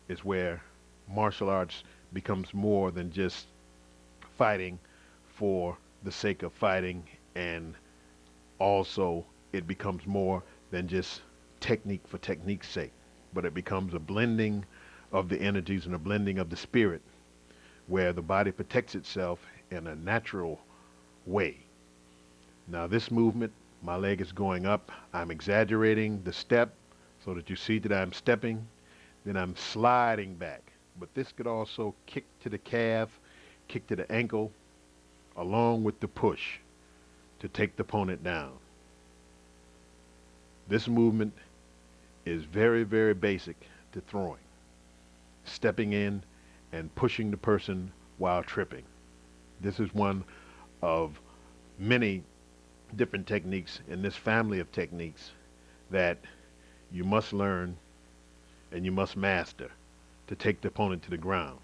is where martial arts becomes more than just fighting for the sake of fighting, and also it becomes more than just technique for technique's sake, but it becomes a blending of the energies and a blending of the spirit where the body protects itself in a natural way. Now this movement, my leg is going up. I'm exaggerating the step so that you see that I'm stepping. Then I'm sliding back. But this could also kick to the calf, kick to the ankle, along with the push to take the opponent down. This movement is very, very basic to throwing. Stepping in and pushing the person while tripping. This is one of many different techniques in this family of techniques that you must learn and you must master to take the opponent to the ground.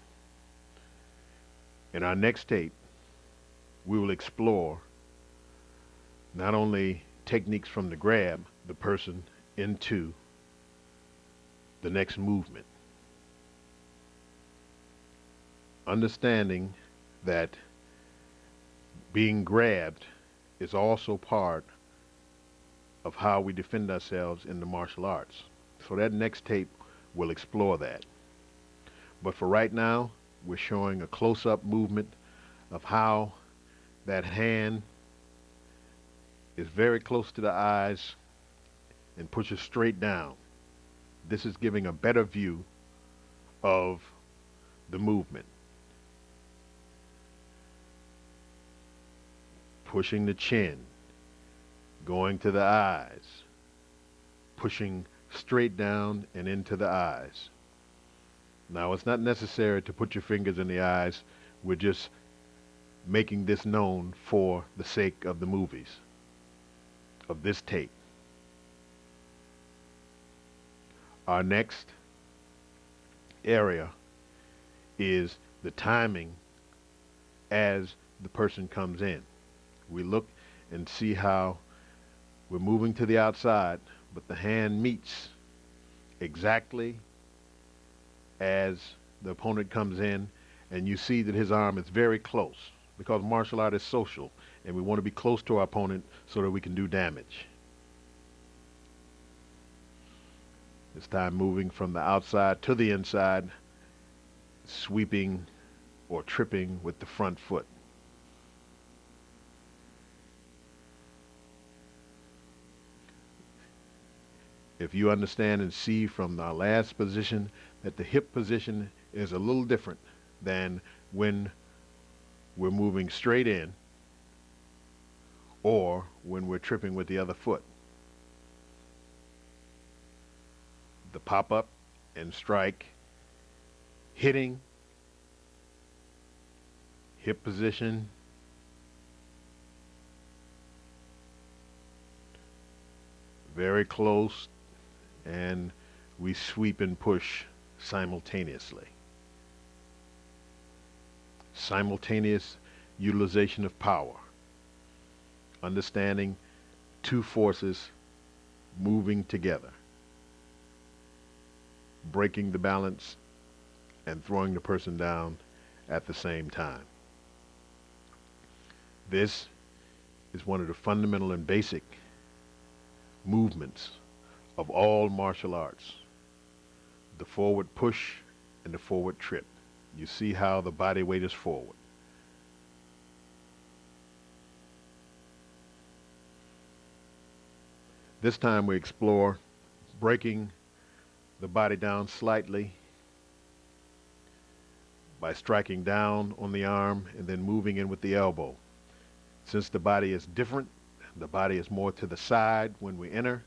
In our next tape, we will explore not only techniques from the grab the person into the next movement, understanding that being grabbed is also part of how we defend ourselves in the martial arts. So that next tape will explore that. But for right now, we're showing a close-up movement of how that hand is very close to the eyes and pushes straight down. This is giving a better view of the movement. Pushing the chin, going to the eyes, pushing straight down and into the eyes. Now, it's not necessary to put your fingers in the eyes. We're just making this known for the sake of the movies, of this tape. Our next area is the timing as the person comes in. We look and see how we're moving to the outside, but the hand meets exactly as the opponent comes in, and you see that his arm is very close, because martial art is social, and we want to be close to our opponent so that we can do damage. This time moving from the outside to the inside, sweeping or tripping with the front foot. If you understand and see from our last position that the hip position is a little different than when we're moving straight in or when we're tripping with the other foot. The pop up and strike, hitting, hip position, very close, and we sweep and push simultaneously. Simultaneous utilization of power. Understanding two forces moving together. Breaking the balance and throwing the person down at the same time. This is one of the fundamental and basic movements of all martial arts. The forward push and the forward trip. You see how the body weight is forward. This time we explore breaking the body down slightly by striking down on the arm and then moving in with the elbow. Since the body is different, the body is more to the side when we enter.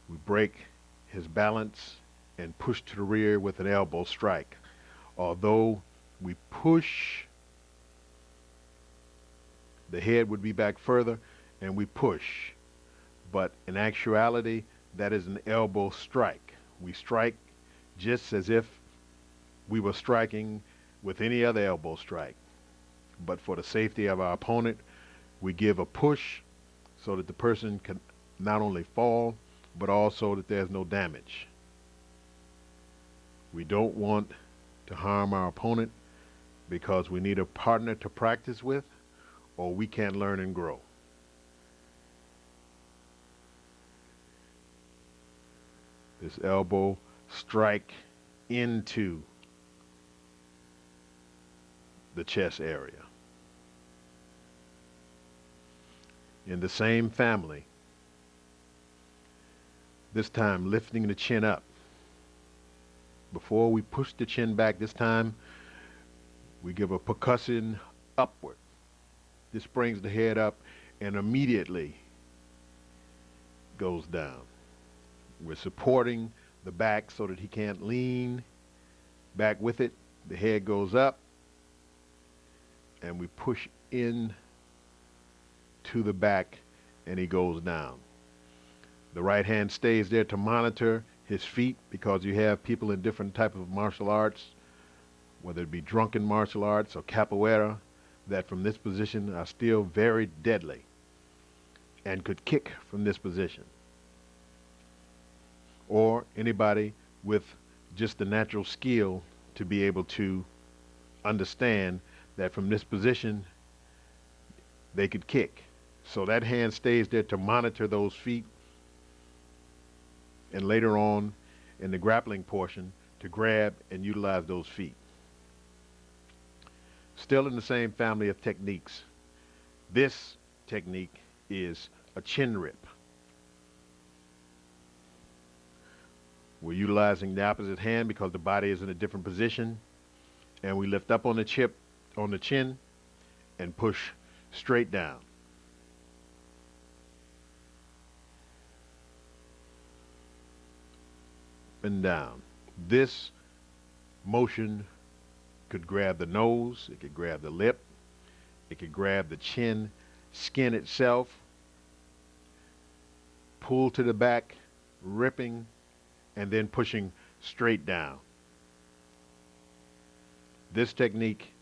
We break his balance and push to the rear with an elbow strike. Although we push, the head would be back further and we push. But in actuality, that is an elbow strike. We strike just as if we were striking with any other elbow strike. But for the safety of our opponent, we give a push so that the person can not only fall, but also that there's no damage. We don't want to harm our opponent because we need a partner to practice with, or we can't learn and grow. This elbow strike into the chest area. In the same family, this time lifting the chin up. Before we push the chin back, this time we give a percussion upward. This brings the head up and immediately goes down. We're supporting the back so that he can't lean back with it. The head goes up and we push in to the back and he goes down. The right hand stays there to monitor his feet because you have people in different types of martial arts, whether it be drunken martial arts or capoeira, that from this position are still very deadly and could kick from this position. Or anybody with just the natural skill to be able to understand that from this position they could kick. So that hand stays there to monitor those feet, and later on in the grappling portion to grab and utilize those feet. Still in the same family of techniques, this technique is a chin rip. We're utilizing the opposite hand because the body is in a different position, and we lift up on the chin and push straight down. And down. This motion could grab the nose, it could grab the lip, it could grab the chin skin itself, pull to the back, ripping, and then pushing straight down. This technique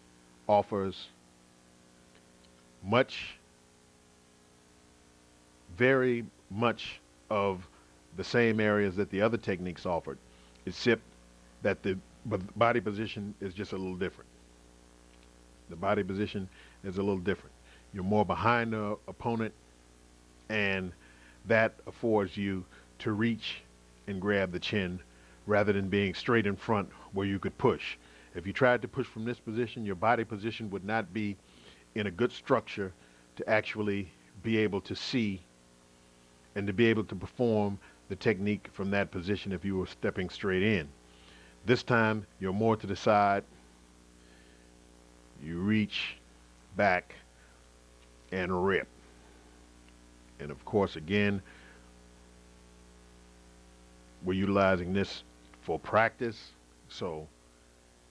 offers very much of the same areas that the other techniques offered, except that the body position is just a little different. The body position is a little different. You're more behind the opponent, and that affords you to reach and grab the chin rather than being straight in front where you could push. If you tried to push from this position, your body position would not be in a good structure to actually be able to see and to be able to perform the technique from that position if you were stepping straight in. This time, you're more to the side. You reach back and rip. And of course, again, we're utilizing this for practice, so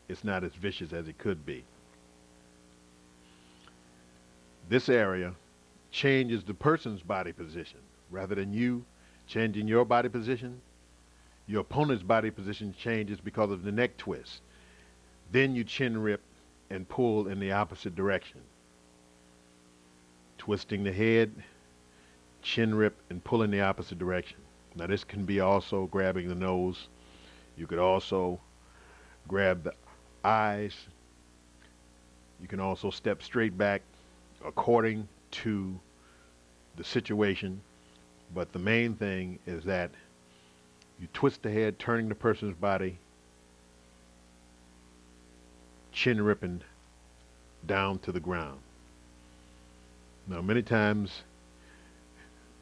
it's not as vicious as it could be. This area changes the person's body position. Rather than you changing your body position, your opponent's body position changes because of the neck twist. Then you chin rip and pull in the opposite direction. Twisting the head, chin rip, and pull in the opposite direction. Now this can be also grabbing the nose. You could also grab the eyes. You can also step straight back according to the situation. But the main thing is that you twist the head, turning the person's body, chin ripping down to the ground. Now many times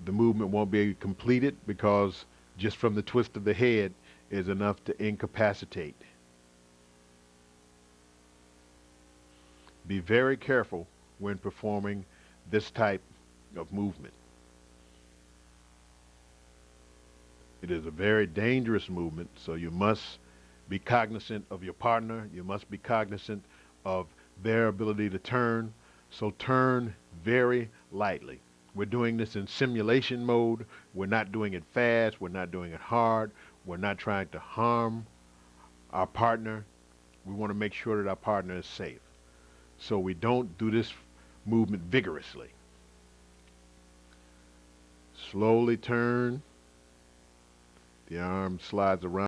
the movement won't be completed because just from the twist of the head is enough to incapacitate. Be very careful when performing this type of movement. It is a very dangerous movement, so you must be cognizant of your partner. You must be cognizant of their ability to turn. So turn very lightly. We're doing this in simulation mode. We're not doing it fast. We're not doing it hard. We're not trying to harm our partner. We want to make sure that our partner is safe. So we don't do this movement vigorously. Slowly turn. The arm slides around.